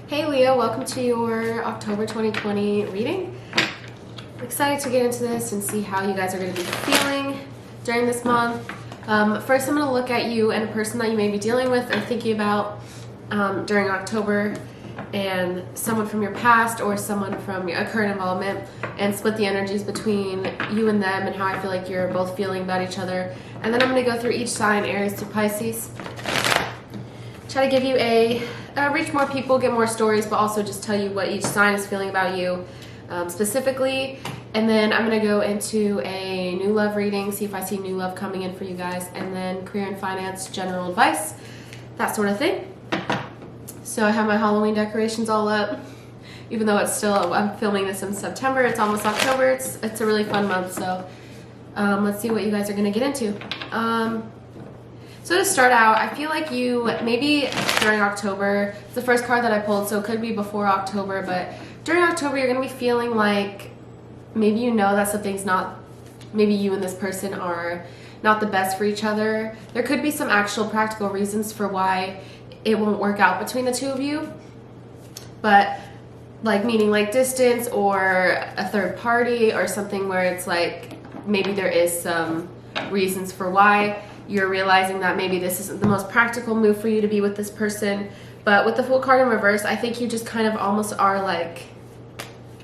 Hey Leo, welcome to your October 2020 reading. I'm excited to get into this and see how you guys are going to be feeling during this month. First, I'm going to look at you and a person that you may be dealing with or thinking about during October, and someone from your past or someone from a current involvement, and split the energies between you and them and how I feel like you're both feeling about each other. And then I'm going to go through each sign, Aries to Pisces. Try to give you reach more people, get more stories, but also just tell you what each sign is feeling about you specifically. And then I'm going to go into a new love reading, see if I see new love coming in for you guys, and then career and finance, general advice, that sort of thing. So I have my Halloween decorations all up, even though it's still, I'm filming this in September, it's almost October, it's a really fun month, so let's see what you guys are going to get into. So to start out, I feel like you, maybe during October, it's the first card that I pulled, so it could be before October, but during October you're going to be feeling like maybe you know that something's not, maybe you and this person are not the best for each other. There could be some actual practical reasons for why it won't work out between the two of you, but like meaning like distance or a third party or something where it's like maybe there is some reasons for why you're realizing that maybe this isn't the most practical move for you to be with this person. But with the Fool card in reverse, I think you just kind of almost are like,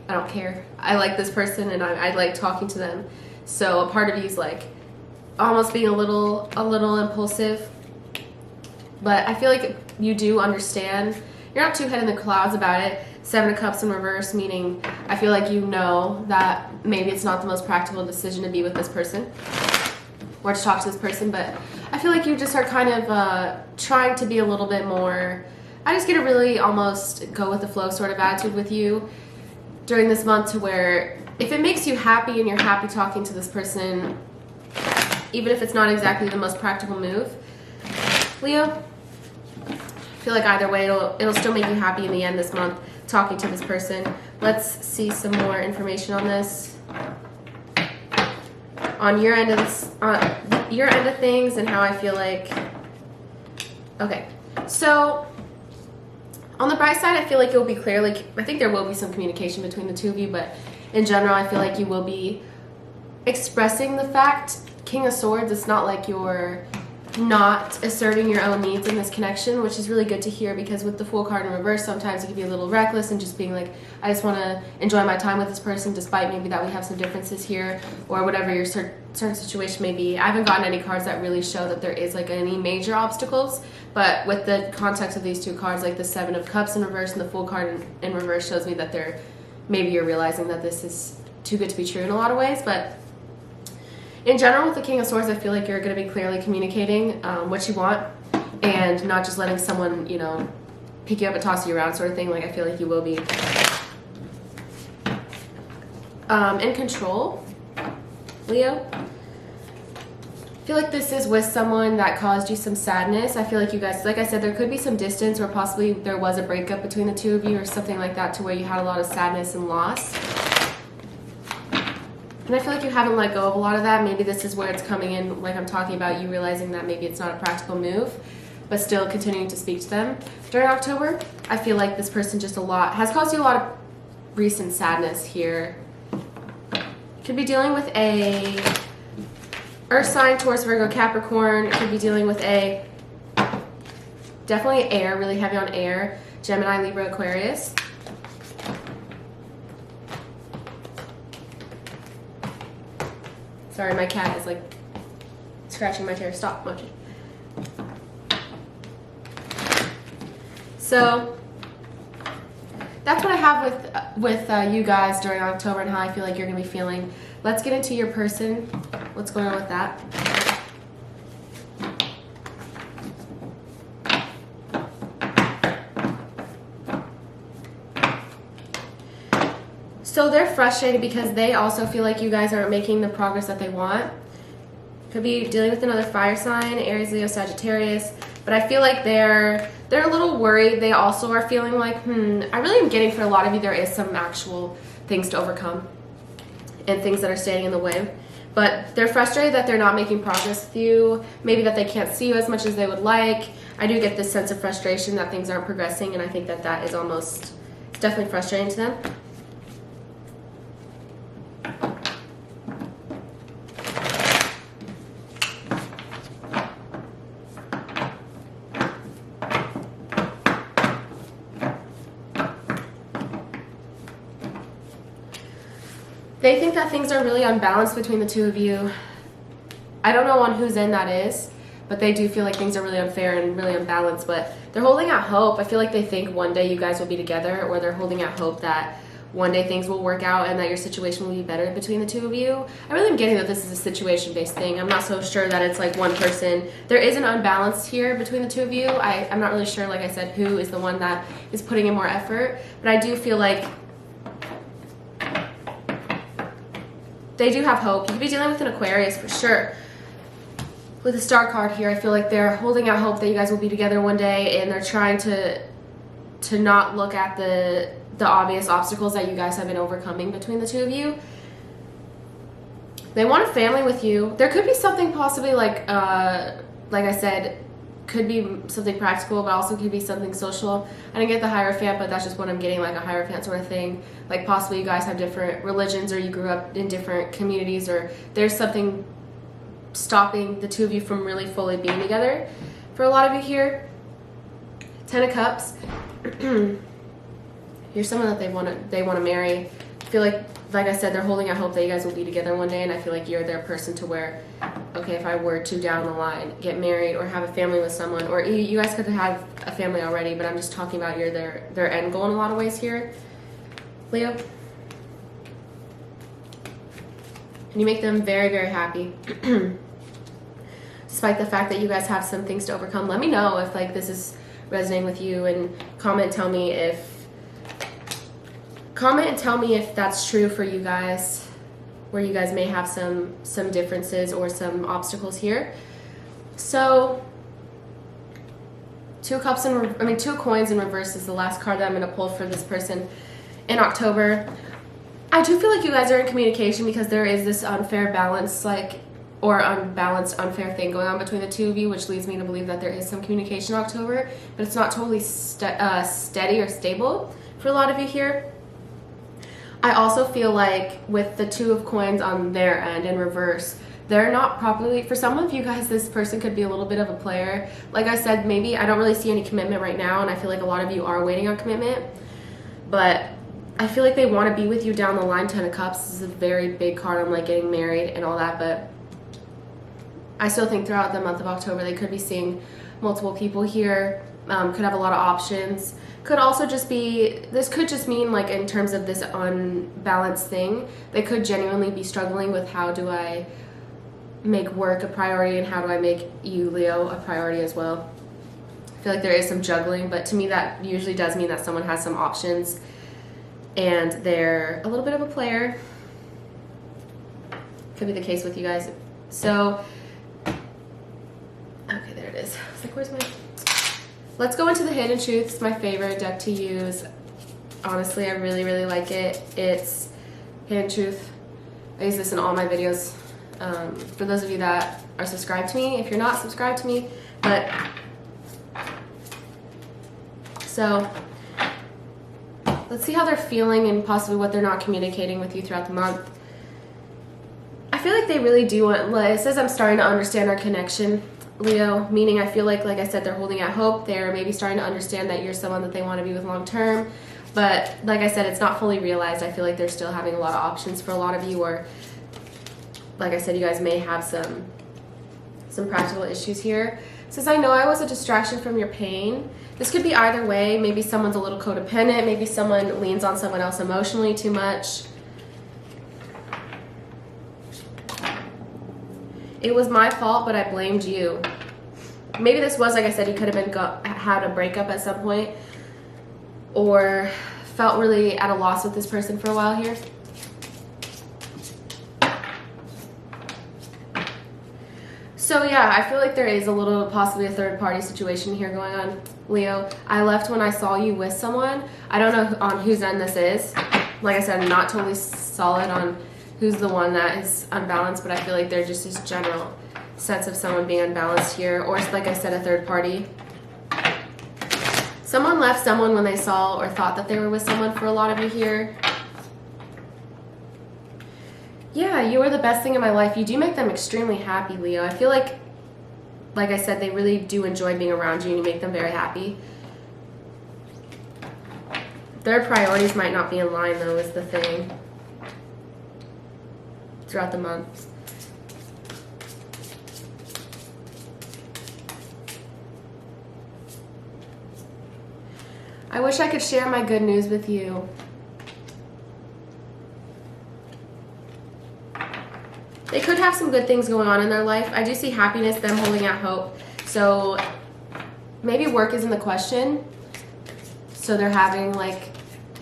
I don't care. I like this person and I like talking to them. So a part of you is like almost being a little impulsive. But I feel like you do understand. You're not too head in the clouds about it. Seven of Cups in reverse, meaning I feel like you know that maybe it's not the most practical decision to be with this person or to talk to this person, but I feel like you just are kind of trying to be a little bit more, I just get a really almost go with the flow sort of attitude with you during this month, to where if it makes you happy and you're happy talking to this person, even if it's not exactly the most practical move, Leo, I feel like either way it'll still make you happy in the end this month talking to this person. Let's see some more information on this. On your end of this, your end of things, and how I feel like. Okay, so on the bright side, I feel like it will be clear. Like I think there will be some communication between the two of you, but in general, I feel like you will be expressing the fact. King of Swords. It's not like you're not asserting your own needs in this connection, which is really good to hear, because with the Fool card in reverse, sometimes it can be a little reckless and just being like, I just want to enjoy my time with this person despite maybe that we have some differences here, or whatever your certain situation may be. I haven't gotten any cards that really show that there is like any major obstacles, but with the context of these two cards, like the Seven of Cups in reverse and the Fool card in reverse, shows me that maybe you're realizing that this is too good to be true in a lot of ways. But in general, with the King of Swords, I feel like you're going to be clearly communicating what you want, and not just letting someone, pick you up and toss you around sort of thing. Like I feel like you will be in control, Leo. I feel like this is with someone that caused you some sadness. I feel like you guys, like I said, there could be some distance, or possibly there was a breakup between the two of you or something like that, to where you had a lot of sadness and loss. And I feel like you haven't let go of a lot of that. Maybe this is where it's coming in, like I'm talking about, you realizing that maybe it's not a practical move, but still continuing to speak to them. During October, I feel like this person has caused you a lot of recent sadness here. Could be dealing with a Earth sign, Taurus, Virgo, Capricorn. Could be dealing with definitely air, really heavy on air, Gemini, Libra, Aquarius. Sorry, my cat is like scratching my chair. Stop motion. So that's what I have with you guys during October, and how I feel like you're going to be feeling. Let's get into your person. What's going on with that? So they're frustrated because they also feel like you guys aren't making the progress that they want. Could be dealing with another fire sign, Aries, Leo, Sagittarius. But I feel like they're a little worried. They also are feeling like, I really am getting, for a lot of you, there is some actual things to overcome and things that are standing in the way. But they're frustrated that they're not making progress with you. Maybe that they can't see you as much as they would like. I do get this sense of frustration that things aren't progressing, and I think that that is almost, it's definitely frustrating to them. They think that things are really unbalanced between the two of you. I don't know on whose end that is, but they do feel like things are really unfair and really unbalanced, but they're holding out hope. I feel like they think one day you guys will be together, or they're holding out hope that one day things will work out and that your situation will be better between the two of you. I really am getting that this is a situation-based thing. I'm not so sure that it's like one person. There is an unbalance here between the two of you. I'm not really sure, like I said, who is the one that is putting in more effort, but I do feel like they do have hope. You could be dealing with an Aquarius for sure. With the Star card here, I feel like they're holding out hope that you guys will be together one day, and they're trying to not look at the obvious obstacles that you guys have been overcoming between the two of you. They want a family with you. There could be something possibly like I said, could be something practical, but also could be something social. I didn't get the Hierophant, but that's just what I'm getting, like a Hierophant sort of thing. Like possibly you guys have different religions, or you grew up in different communities, or there's something stopping the two of you from really fully being together. For a lot of you here, 10 of Cups. You're someone that they want to marry. I feel like I said, they're holding out hope that you guys will be together one day, and I feel like you're their person to where, okay, if I were to down the line get married or have a family with someone, or you guys could have a family already, but I'm just talking about you're their end goal in a lot of ways here, Leo. And you make them very, very happy. Despite the fact that you guys have some things to overcome. Let me know if like this is resonating with you, and comment and tell me if that's true for you guys, where you guys may have some differences or some obstacles here. So Two of Coins in reverse is the last card that I'm going to pull for this person in October. I do feel like you guys are in communication, because there is this unfair balance, or unbalanced, unfair thing going on between the two of you, which leads me to believe that there is some communication in October, but it's not totally steady or stable for a lot of you here. I also feel like with the Two of Coins on their end in reverse, they're not properly, for some of you guys, this person could be a little bit of a player. Like I said, maybe I don't really see any commitment right now, and I feel like a lot of you are waiting on commitment, but I feel like they want to be with you down the line. 10 of Cups, this is a very big card on like getting married and all that, but I still think throughout the month of October they could be seeing multiple people here, could have a lot of options. Could also just be, this could just mean like in terms of this unbalanced thing, they could genuinely be struggling with how do I make work a priority and how do I make you, Leo, a priority as well. I feel like there is some juggling, but to me that usually does mean that someone has some options and they're a little bit of a player. Could be the case with you guys. So, okay, there it is. I was like, where's my... Let's go into the Hidden Truth. It's my favorite deck to use. Honestly, I really, really like it. It's Hidden Truth. I use this in all my videos. For those of you that are subscribed to me, if you're not subscribed to me, but... So, let's see how they're feeling and possibly what they're not communicating with you throughout the month. I feel like they really do want... It says I'm starting to understand our connection, Leo, meaning I feel like I said, they're holding out hope. They're maybe starting to understand that you're someone that they want to be with long term. But like I said, it's not fully realized. I feel like they're still having a lot of options for a lot of you, or like I said, you guys may have some practical issues here. It says, I know I was a distraction from your pain. This could be either way. Maybe someone's a little codependent. Maybe someone leans on someone else emotionally too much. It was my fault, but I blamed you. Maybe this was, like I said, you could have been had a breakup at some point, or felt really at a loss with this person for a while here. So yeah, I feel like there is a little, possibly a third party situation here going on, Leo. I left when I saw you with someone. I don't know on whose end this is. Like I said, I'm not totally solid on who's the one that is unbalanced, but I feel like there's just this general sense of someone being unbalanced here, or like I said, a third party. Someone left someone when they saw or thought that they were with someone for a lot of you here. Yeah, you are the best thing in my life. You do make them extremely happy, Leo. I feel like I said, they really do enjoy being around you and you make them very happy. Their priorities might not be in line, though, is the thing. Throughout the month. I wish I could share my good news with you. They could have some good things going on in their life. I do see happiness, them holding out hope. So maybe work isn't the question. So they're having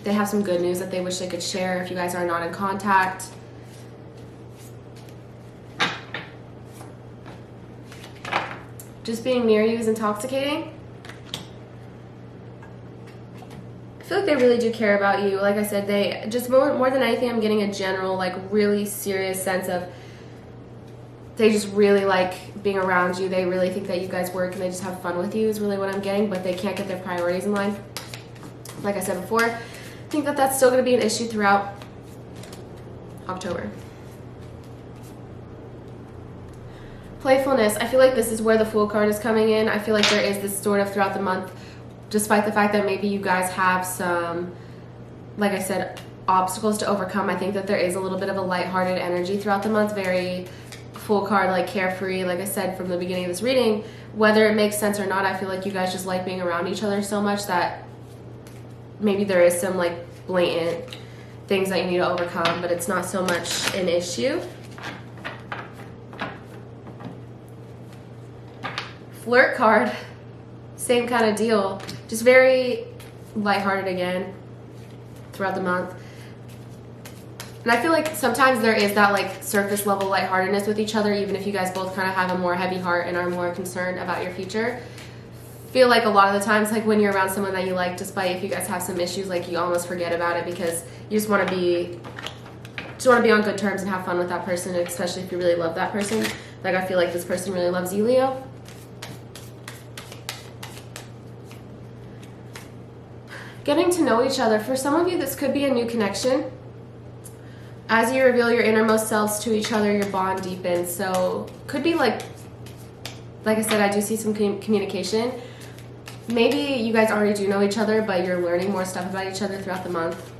they have some good news that they wish they could share if you guys are not in contact. Just being near you is intoxicating. I feel like they really do care about you. Like I said, they just more than anything, I'm getting a general, really serious sense of they just really like being around you. They really think that you guys work and they just have fun with you is really what I'm getting, but they can't get their priorities in line. Like I said before, I think that that's still going to be an issue throughout October. Playfulness. I feel like this is where the Fool card is coming in. I feel like there is this sort of throughout the month, despite the fact that maybe you guys have some, like I said, obstacles to overcome. I think that there is a little bit of a lighthearted energy throughout the month, very Fool card, carefree. Like I said from the beginning of this reading, whether it makes sense or not, I feel like you guys just like being around each other so much that maybe there is some blatant things that you need to overcome, but it's not so much an issue. Flirt card, same kind of deal, just very lighthearted again throughout the month. And I feel like sometimes there is that surface level lightheartedness with each other, even if you guys both kind of have a more heavy heart and are more concerned about your future. Feel like a lot of the times, when you're around someone that you like, despite if you guys have some issues, you almost forget about it because you just want to be on good terms and have fun with that person, especially if you really love that person. I feel like this person really loves you, Leo. Getting to know each other. For some of you, this could be a new connection. As you reveal your innermost selves to each other, your bond deepens. So could be like I said, I do see some communication. Maybe you guys already do know each other, but you're learning more stuff about each other throughout the month.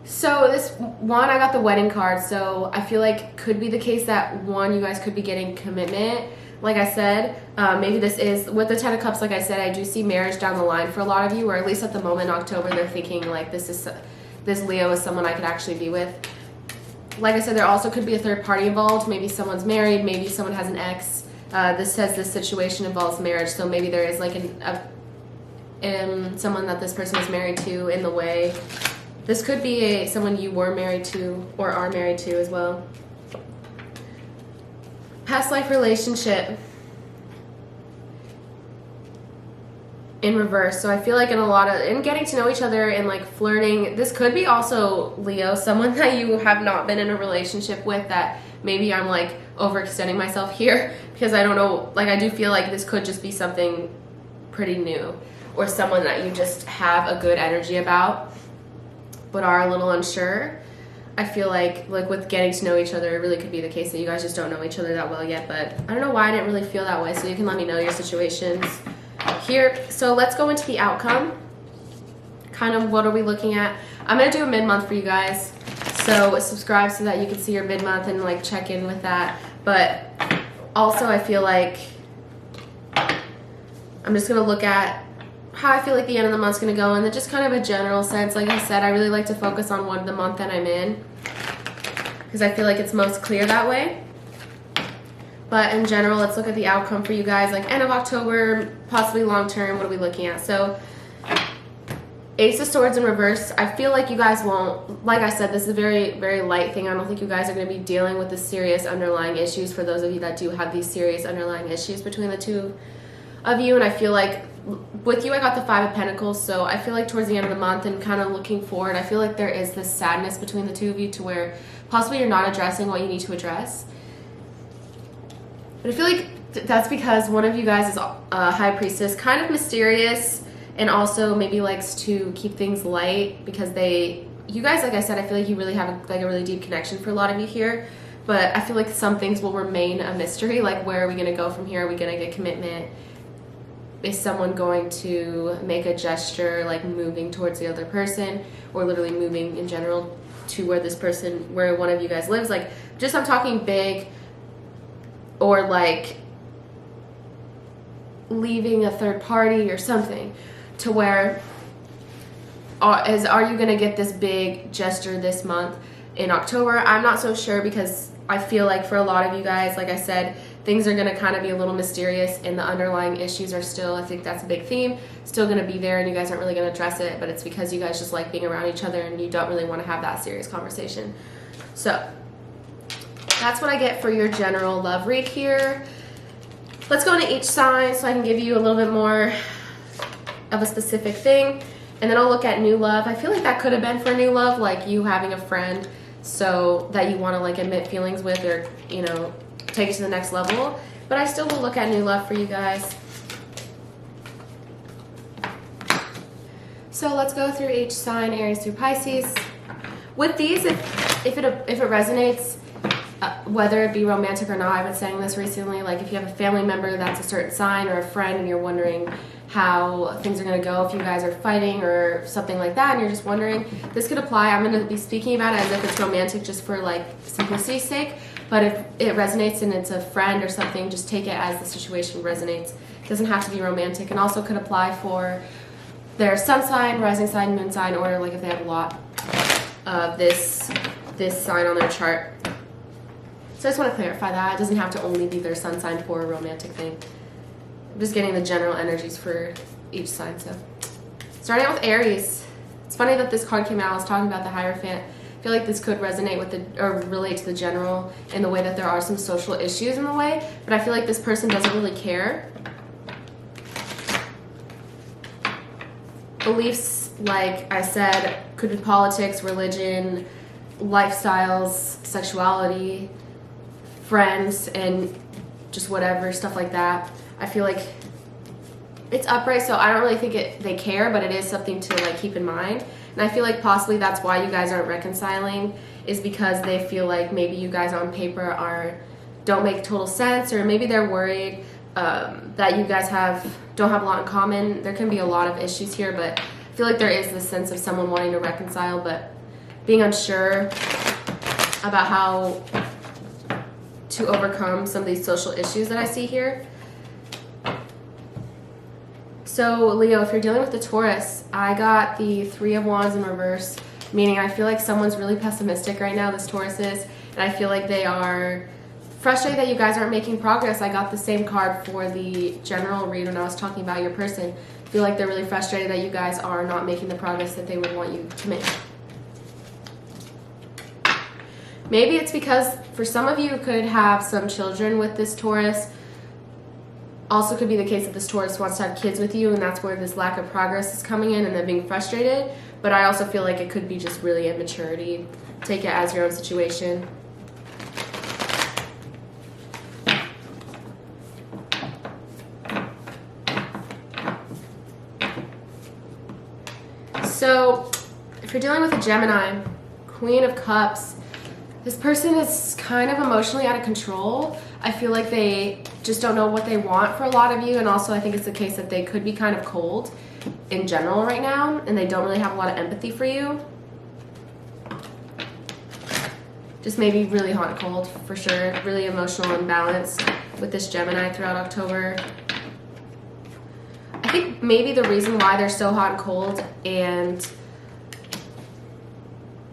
So this one, I got the wedding card, so I feel like could be the case that one, you guys could be getting commitment. Like I said, maybe this is, with the Ten of Cups, like I said, I do see marriage down the line for a lot of you, or at least at the moment in October, they're thinking this Leo is someone I could actually be with. Like I said, there also could be a third party involved. Maybe someone's married, maybe someone has an ex. This says this situation involves marriage, so maybe there is someone that this person is married to in the way. This could be someone you were married to or are married to as well. Past life relationship in reverse. So I feel like in getting to know each other and flirting, this could be also, Leo, someone that you have not been in a relationship with, that maybe I'm overextending myself here because I don't know, I do feel like this could just be something pretty new, or someone that you just have a good energy about but are a little unsure. I feel like with getting to know each other, it really could be the case that you guys just don't know each other that well yet, but I don't know why I didn't really feel that way, so you can let me know your situations here. So let's go into the outcome. Kind of what are we looking at? I'm going to do a mid-month for you guys, so subscribe so that you can see your mid-month and check in with that. But also I feel like I'm just going to look at how I feel like the end of the month's going to go, and then just kind of a general sense. Like I said, I really like to focus on the month that I'm in because I feel like it's most clear that way. But in general, let's look at the outcome for you guys, end of October, possibly long term. What are we looking at? So Ace of Swords in reverse. I feel like you guys won't, like I said, this is a very, very light thing. I don't think you guys are going to be dealing with the serious underlying issues, for those of you that do have these serious underlying issues between the two of you. And I feel like with you, I got the Five of Pentacles, so I feel like towards the end of the month and kind of looking forward, I feel like there is this sadness between the two of you to where possibly you're not addressing what you need to address. But I feel like that's because one of you guys is a high priestess, kind of mysterious, and also maybe likes to keep things light because you guys, like I said, I feel like you really have a really deep connection for a lot of you here. But I feel like some things will remain a mystery, like where are we going to go from here? Are we going to get commitment? Is someone going to make a gesture like moving towards the other person, or literally moving in general to where one of you guys lives? Like, just I'm talking big, or like leaving a third party or something, to where are you going to get this big gesture this month in October? I'm not so sure, because I feel like for a lot of you guys, like I said, things are going to kind of be a little mysterious, and the underlying issues are still, I think that's a big theme, still going to be there, and you guys aren't really going to address it, but it's because you guys just like being around each other and you don't really want to have that serious conversation. So that's what I get for your general love read here. Let's go into each sign so I can give you a little bit more of a specific thing, and then I'll look at new love. I feel like that could have been for new love, like you having a friend so that you want to like admit feelings with, or you know, take it to the next level. But I still will look at new love for you guys. So let's go through each sign, Aries through Pisces. With these, if it resonates, whether it be romantic or not, I've been saying this recently, like if you have a family member that's a certain sign, or a friend, and you're wondering how things are going to go, if you guys are fighting or something like that, and you're just wondering, this could apply. I'm going to be speaking about it as if it's romantic, just for like simplicity's sake. But if it resonates and it's a friend or something, just take it as the situation resonates. It doesn't have to be romantic, and also could apply for their sun sign, rising sign, moon sign, or like if they have a lot of this sign on their chart. So I just want to clarify that. It doesn't have to only be their sun sign for a romantic thing. I'm just getting the general energies for each sign. So starting out with Aries. It's funny that this card came out. I was talking about the Hierophant. I feel like this could resonate with or relate to the general, in the way that there are some social issues in the way, but I feel like this person doesn't really care. Beliefs, like I said, could be politics, religion, lifestyles, sexuality, friends, and just whatever, stuff like that. I feel like it's upright, so I don't really think they care, but it is something to like keep in mind. And I feel like possibly that's why you guys aren't reconciling, is because they feel like maybe you guys on paper don't make total sense, or maybe they're worried that you guys don't have a lot in common. There can be a lot of issues here, but I feel like there is this sense of someone wanting to reconcile, but being unsure about how to overcome some of these social issues that I see here. So Leo, if you're dealing with the Taurus, I got the 3 of Wands in reverse, meaning I feel like someone's really pessimistic right now, this Taurus is, and I feel like they are frustrated that you guys aren't making progress. I got the same card for the general read when I was talking about your person. I feel like they're really frustrated that you guys are not making the progress that they would want you to make. Maybe it's because for some of you could have some children with this Taurus. Also could be the case that this Taurus wants to have kids with you, and that's where this lack of progress is coming in, and they're being frustrated. But I also feel like it could be just really immaturity. Take it as your own situation. So if you're dealing with a Gemini, Queen of Cups, this person is kind of emotionally out of control. I feel like they just don't know what they want for a lot of you, and also I think it's the case that they could be kind of cold in general right now, and they don't really have a lot of empathy for you. Just maybe really hot and cold for sure. Really emotional and balanced with this Gemini throughout October. I think maybe the reason why they're so hot and cold and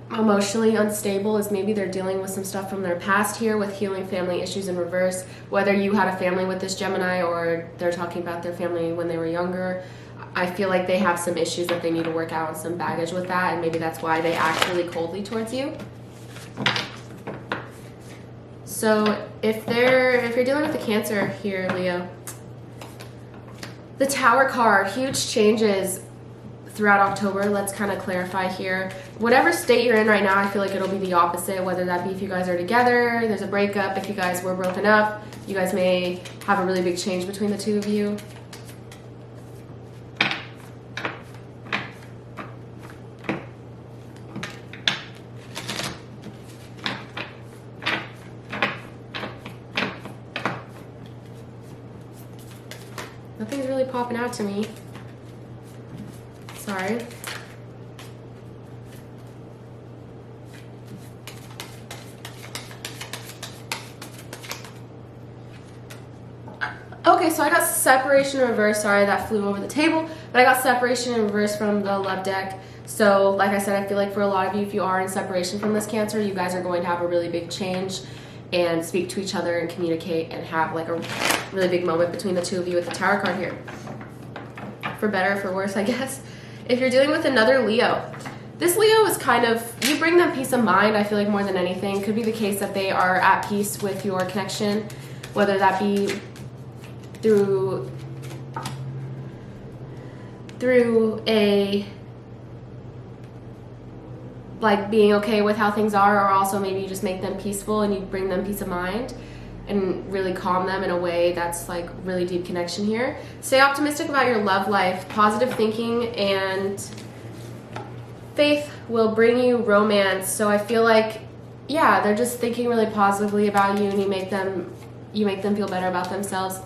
emotionally unstable is maybe they're dealing with some stuff from their past here with healing family issues in reverse. Whether you had a family with this Gemini or they're talking about their family when they were younger, I feel like they have some issues that they need to work out and some baggage with that, and maybe that's why they act really coldly towards you. So if you're dealing with a Cancer here, Leo, the Tower card, huge changes throughout October. Let's kind of clarify here. Whatever state you're in right now, I feel like it'll be the opposite, whether that be if you guys are together, there's a breakup, if you guys were broken up, you guys may have a really big change between the two of you. Nothing's really popping out to me. Sorry. Okay, so I got separation in reverse. Sorry, that flew over the table. But I got separation in reverse from the love deck. So, like I said, I feel like for a lot of you, if you are in separation from this Cancer, you guys are going to have a really big change and speak to each other and communicate and have like a really big moment between the two of you with the Tower card here. For better or for worse, I guess. If you're dealing with another Leo, this Leo is kind of, you bring them peace of mind, I feel like more than anything. Could be the case that they are at peace with your connection, whether that be through a like being okay with how things are, or also maybe you just make them peaceful and you bring them peace of mind and really calm them in a way that's like really deep connection here. Stay optimistic about your love life. Positive thinking and faith will bring you romance. So I feel like, yeah, they're just thinking really positively about you, and you make them feel better about themselves.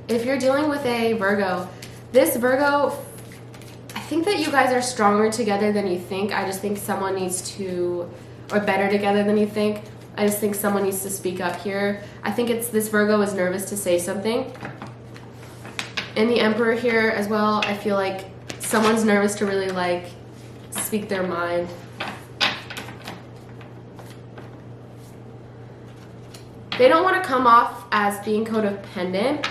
If you're dealing with a Virgo, this Virgo, I think that you guys are stronger together than you think. I just think someone needs to, or better together than you think. I just think someone needs to speak up here. I think it's this Virgo is nervous to say something. And the Emperor here as well, I feel like someone's nervous to really like speak their mind. They don't want to come off as being codependent.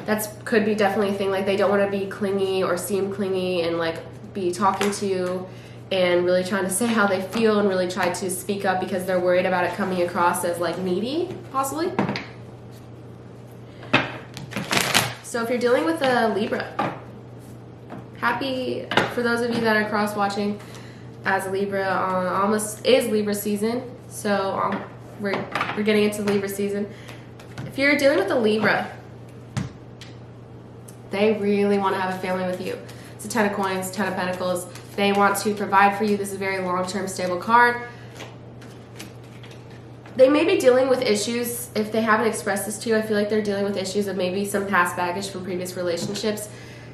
That could be definitely a thing. Like they don't want to be clingy or seem clingy and like be talking to you and really trying to say how they feel and really try to speak up because they're worried about it coming across as like needy, possibly. So if you're dealing with a Libra, happy for those of you that are cross watching as a Libra. Almost is Libra season, so we're getting into Libra season. If you're dealing with a Libra, they really want to have a family with you. It's a Ten of Coins, Ten of Pentacles. They want to provide for you. This is a very long-term stable card. They may be dealing with issues. If they haven't expressed this to you, I feel like they're dealing with issues of maybe some past baggage from previous relationships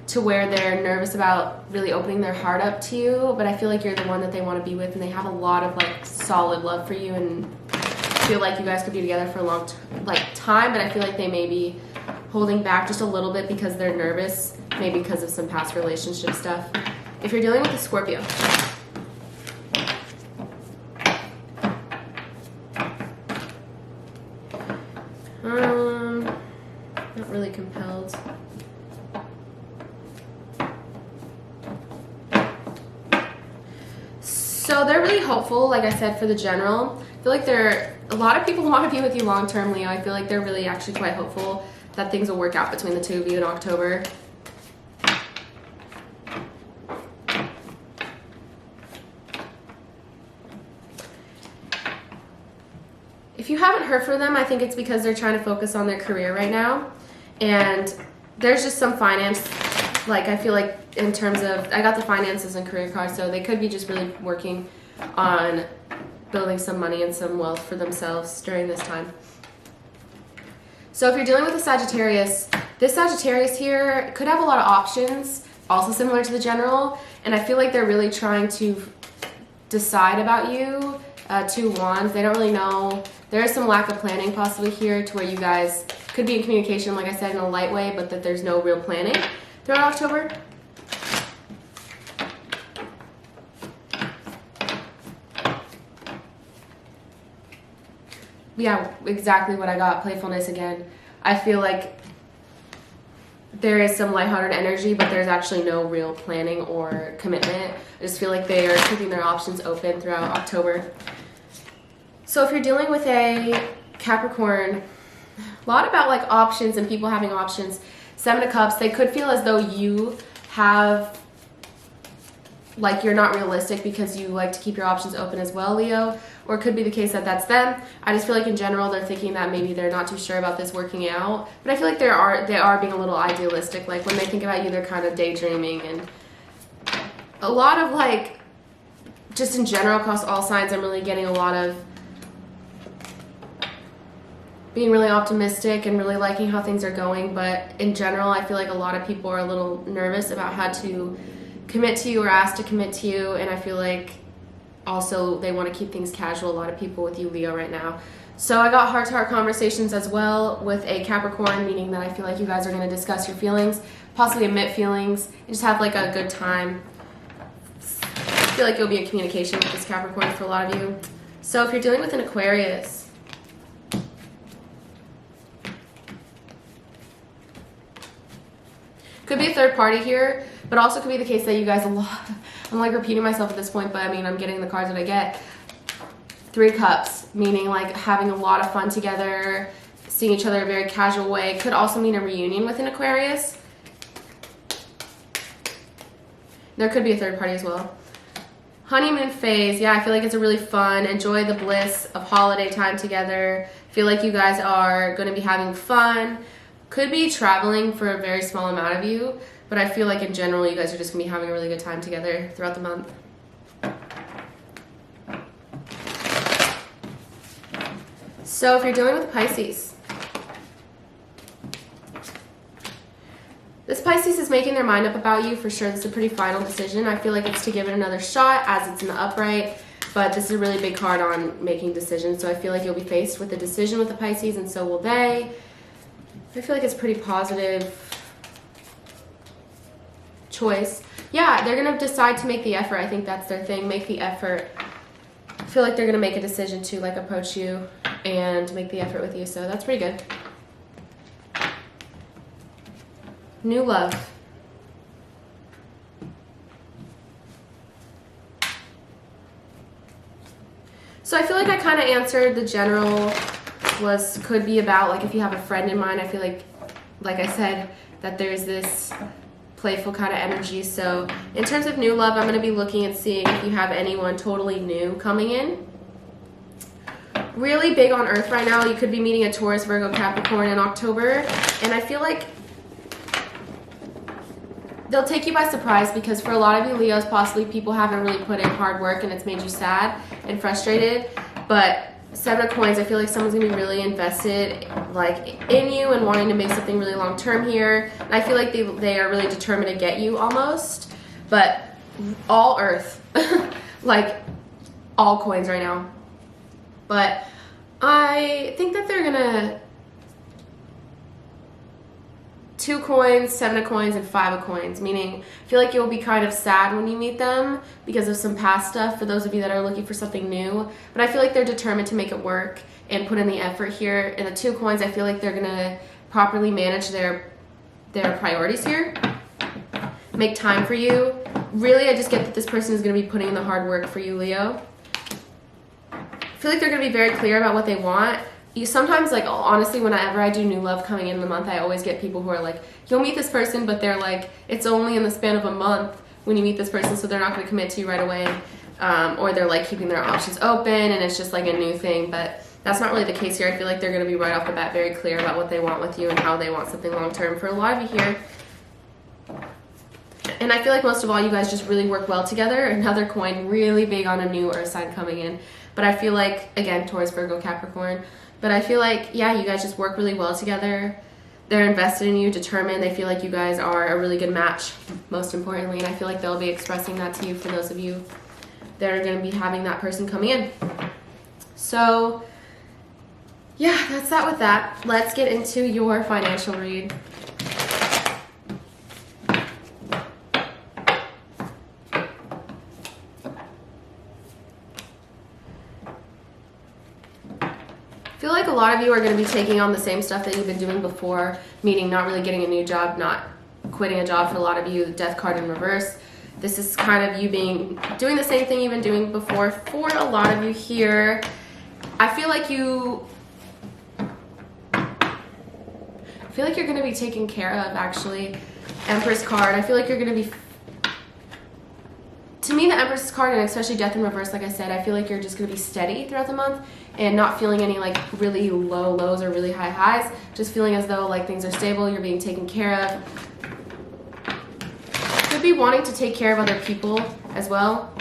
to where they're nervous about really opening their heart up to you. But I feel like you're the one that they want to be with, and they have a lot of like solid love for you and feel like you guys could be together for a long time. But I feel like they may be holding back just a little bit because they're nervous, maybe because of some past relationship stuff. If you're dealing with a Scorpio, not really compelled. So they're really hopeful, like I said, for the general. I feel like a lot of people want to be with you long term, Leo. I feel like they're really actually quite hopeful that things will work out between the two of you in October. If you haven't heard from them, I think it's because they're trying to focus on their career right now. And there's just some finance, like I feel like in terms of, I got the finances and career card, so they could be just really working on building some money and some wealth for themselves during this time. So if you're dealing with a Sagittarius, this Sagittarius here could have a lot of options, also similar to the general, and I feel like they're really trying to decide about you. Two Wands, they don't really know. There is some lack of planning possibly here to where you guys could be in communication, like I said, in a light way, but that there's no real planning throughout October. Yeah, exactly what I got, playfulness again. I feel like there is some lighthearted energy, but there's actually no real planning or commitment. I just feel like they are keeping their options open throughout October. So if you're dealing with a Capricorn, a lot about like options and people having options. Seven of Cups, they could feel as though you have like you're not realistic because you like to keep your options open as well, Leo. Or it could be the case that that's them. I just feel like in general they're thinking that maybe they're not too sure about this working out. But I feel like they are being a little idealistic. Like when they think about you, they're kind of daydreaming. And a lot of like, just in general across all signs, I'm really getting a lot of being really optimistic and really liking how things are going. But in general, I feel like a lot of people are a little nervous about how to commit to you or ask to commit to you. And I feel like also they want to keep things casual, a lot of people with you, Leo, right now. So I got heart-to-heart conversations as well with a Capricorn, meaning that I feel like you guys are going to discuss your feelings, possibly admit feelings, and just have like a good time. I feel like you'll be in communication with this Capricorn for a lot of you. So if you're dealing with an Aquarius, could be a third party here, but also could be the case that you guys I'm like repeating myself at this point, but I mean, I'm getting the cards that I get. 3 cups, meaning like having a lot of fun together, seeing each other in a very casual way. Could also mean a reunion with an Aquarius. There could be a third party as well. Honeymoon phase, yeah, I feel like it's a really fun, enjoy the bliss of holiday time together. Feel like you guys are going to be having fun. Could be traveling for a very small amount of you, but I feel like in general you guys are just going to be having a really good time together throughout the month. So if you're dealing with Pisces, this Pisces is making their mind up about you for sure. This is a pretty final decision. I feel like it's to give it another shot as it's in the upright, but this is a really big card on making decisions. So I feel like you'll be faced with a decision with the Pisces, and so will they. I feel like it's pretty positive choice. Yeah, they're going to decide to make the effort. I think that's their thing, make the effort. I feel like they're going to make a decision to like approach you and make the effort with you. So that's pretty good. New love. So I feel like I kind of answered the general could be about like if you have a friend in mind. I feel like I said, that there's this playful kind of energy. So in terms of new love, I'm going to be looking and seeing if you have anyone totally new coming in. Really big on Earth right now. You could be meeting a Taurus, Virgo, Capricorn in October. And I feel like they'll take you by surprise because for a lot of you Leos, possibly people haven't really put in hard work and it's made you sad and frustrated. But 7 of Coins, I feel like someone's going to be really invested like in you and wanting to make something really long term here. And I feel like they are really determined to get you almost. But all Earth, like all coins right now. But I think that they're going to 2 coins, 7 of Coins, and 5 of Coins, meaning I feel like you'll be kind of sad when you meet them because of some past stuff for those of you that are looking for something new. But I feel like they're determined to make it work and put in the effort here. And the 2 coins, I feel like they're going to properly manage their priorities here, make time for you. Really, I just get that this person is going to be putting in the hard work for you, Leo. I feel like they're going to be very clear about what they want. Sometimes, like, honestly, whenever I do new love coming in the month, I always get people who are like, you'll meet this person, but they're like, it's only in the span of a month when you meet this person, so they're not going to commit to you right away. Or they're like keeping their options open and it's just like a new thing. But that's not really the case here. I feel like they're going to be right off the bat very clear about what they want with you and how they want something long term for a lot of you here. And I feel like most of all, you guys just really work well together. Another coin, really big on a new Earth sign coming in. But I feel like, again, Taurus, Virgo, Capricorn. But I feel like, yeah, you guys just work really well together. They're invested in you, determined. They feel like you guys are a really good match, most importantly. And I feel like they'll be expressing that to you for those of you that are going to be having that person coming in. So, yeah, that's that with that. Let's get into your financial read. I feel like a lot of you are going to be taking on the same stuff that you've been doing before, meaning not really getting a new job, not quitting a job for a lot of you, death card in reverse. This is kind of you doing the same thing you've been doing before for a lot of you here. I feel like you're going to be taken care of, actually. Empress card. I feel like you're going to be to me, the Empress card, and especially Death in Reverse, like I said, I feel like you're just going to be steady throughout the month and not feeling any like really low lows or really high highs. Just feeling as though like things are stable, you're being taken care of. Could be wanting to take care of other people as well.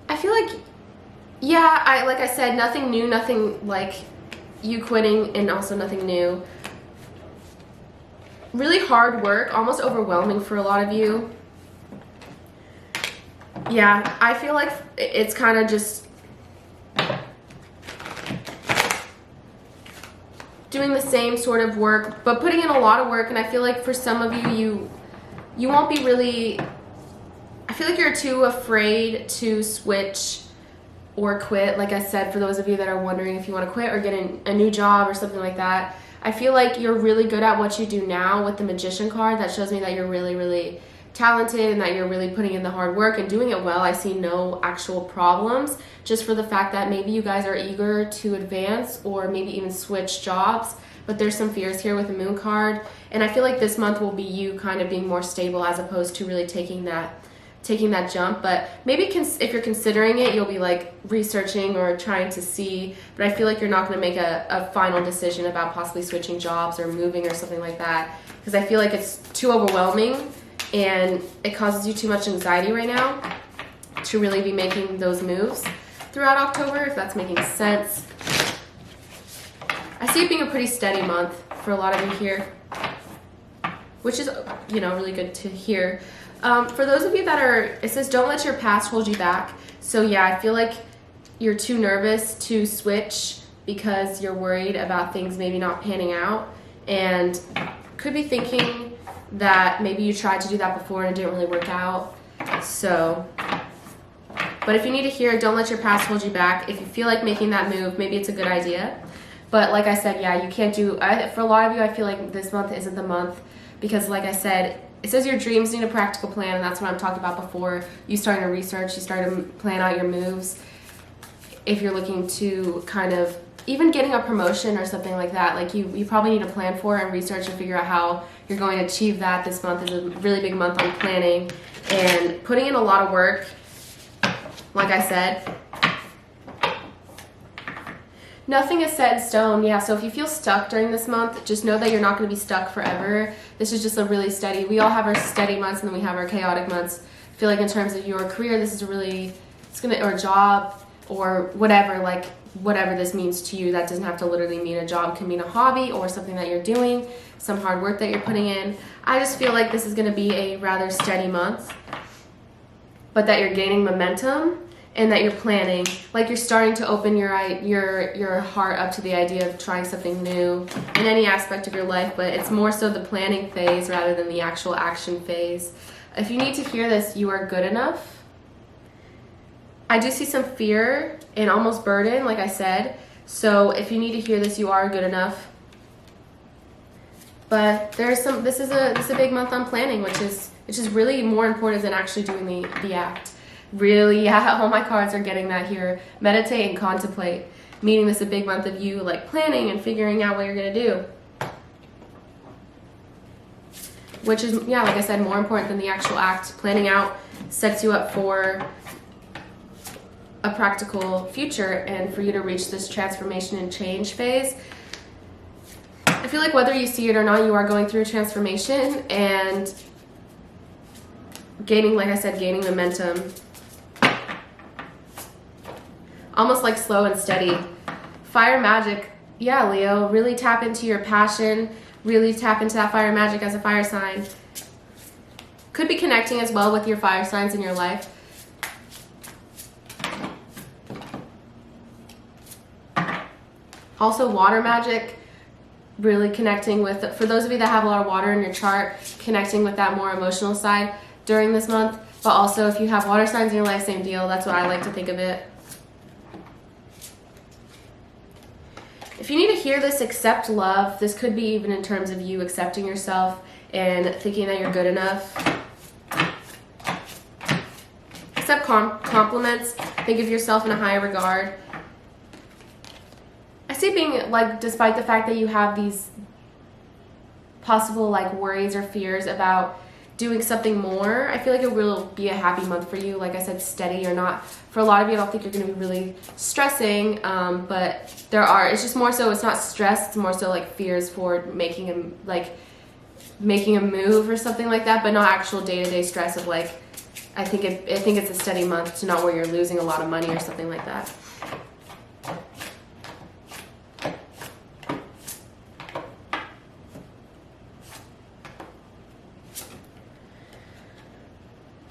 I feel like, yeah, like I said, nothing new, nothing like you quitting, and also nothing new. Really hard work, almost overwhelming for a lot of you. Yeah, I feel like it's kind of just doing the same sort of work, but putting in a lot of work. And I feel like for some of you, you won't be really, I feel like you're too afraid to switch or quit. Like I said, for those of you that are wondering if you want to quit or get a new job or something like that, I feel like you're really good at what you do now with the Magician card. That shows me that you're really, really talented and that you're really putting in the hard work and doing it well. I see no actual problems, just for the fact that maybe you guys are eager to advance or maybe even switch jobs, but there's some fears here with the Moon card. And I feel like this month will be you kind of being more stable as opposed to really taking that jump. But maybe if you're considering it, you'll be like researching or trying to see, but I feel like you're not going to make a final decision about possibly switching jobs or moving or something like that, because I feel like it's too overwhelming and it causes you too much anxiety right now to really be making those moves throughout October, if that's making sense. I see it being a pretty steady month for a lot of you here, which is, really good to hear. For those of you that are, it says don't let your past hold you back. So yeah, I feel like you're too nervous to switch because you're worried about things maybe not panning out, and could be thinking that maybe you tried to do that before and it didn't really work out. So, but if you need to hear don't let your past hold you back, if you feel like making that move, maybe it's a good idea. But like I said, yeah, you can't do, for a lot of you, I feel like this month isn't the month, because like I said, it says your dreams need a practical plan, and that's what I'm talking about before. You starting to research, you start to plan out your moves. If you're looking to kind of, even getting a promotion or something like that, like you probably need to plan for it and research and figure out how you're going to achieve that. This month is a really big month on planning and putting in a lot of work, like I said. Nothing is set in stone, yeah, so if you feel stuck during this month, just know that you're not going to be stuck forever. This is just a really steady, we all have our steady months and then we have our chaotic months. I feel like in terms of your career, this is a really, or job, or whatever, like whatever this means to you. That doesn't have to literally mean a job, it can mean a hobby or something that you're doing, some hard work that you're putting in. I just feel like this is going to be a rather steady month, but that you're gaining momentum and that you're planning, like you're starting to open your heart up to the idea of trying something new in any aspect of your life, but it's more so the planning phase rather than the actual action phase. If you need to hear this, you are good enough. I do see some fear and almost burden, like I said. So if you need to hear this, you are good enough. But this is a big month on planning, which is really more important than actually doing the act. Really, yeah, all my cards are getting that here. Meditate and contemplate, meaning this is a big month of you like planning and figuring out what you're gonna do. Which is, yeah, like I said, more important than the actual act. Planning out sets you up for a practical future and for you to reach this transformation and change phase. I feel like whether you see it or not, you are going through a transformation and gaining, like I said, gaining momentum. Almost like slow and steady. Fire magic, yeah, Leo, really tap into your passion, really tap into that fire magic as a fire sign. Could be connecting as well with your fire signs in your life. Also water magic, really connecting with, for those of you that have a lot of water in your chart, connecting with that more emotional side during this month. But also if you have water signs in your life, same deal. That's what I like to think of it. If you need to hear this, accept love. This could be even in terms of you accepting yourself and thinking that you're good enough. Accept compliments. Think of yourself in a higher regard. I see it being like, despite the fact that you have these possible like worries or fears about doing something more, I feel like it will be a happy month for you. Like I said, steady or not. For a lot of you, I don't think you're going to be really stressing, but it's just more so, it's not stress, it's more so like fears for making a move or something like that, but not actual day-to-day stress of like, I think it's a steady month to not where you're losing a lot of money or something like that.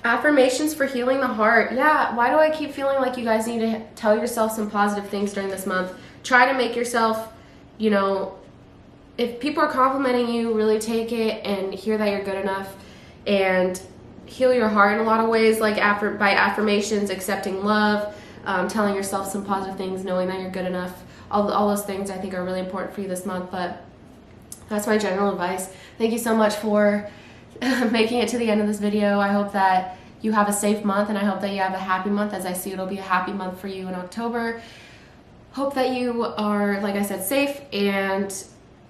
Affirmations for healing the heart. Yeah, why do I keep feeling like you guys need to tell yourself some positive things during this month? Try to make yourself, you know, if people are complimenting you, really take it and hear that you're good enough, and heal your heart in a lot of ways, like by affirmations, accepting love, telling yourself some positive things, knowing that you're good enough. All those things I think are really important for you this month, but that's my general advice. Thank you so much for making it to the end of this video. I hope that you have a safe month, and I hope that you have a happy month. As I see, it'll be a happy month for you in October. Hope that you are, like I said, safe, and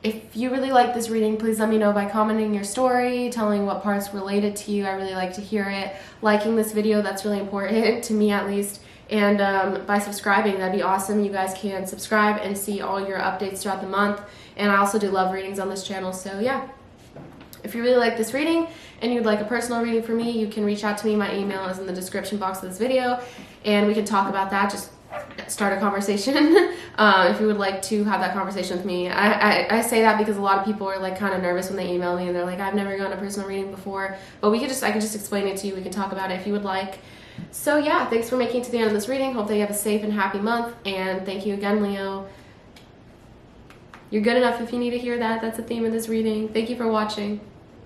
if you really like this reading, please let me know by commenting your story, telling what parts related to you. I really like to hear it. Liking this video, that's really important to me at least. And by subscribing, that'd be awesome. You guys can subscribe and see all your updates throughout the month. And I also do love readings on this channel, so yeah. If you really like this reading and you'd like a personal reading from me, you can reach out to me. My email is in the description box of this video, and we can talk about that. Just start a conversation if you would like to have that conversation with me. I say that because a lot of people are like kind of nervous when they email me and they're like, I've never gone a personal reading before, but I can just explain it to you. We can talk about it if you would like. So yeah, thanks for making it to the end of this reading. Hope that you have a safe and happy month, and thank you again, Leo. You're good enough if you need to hear that. That's the theme of this reading. Thank you for watching.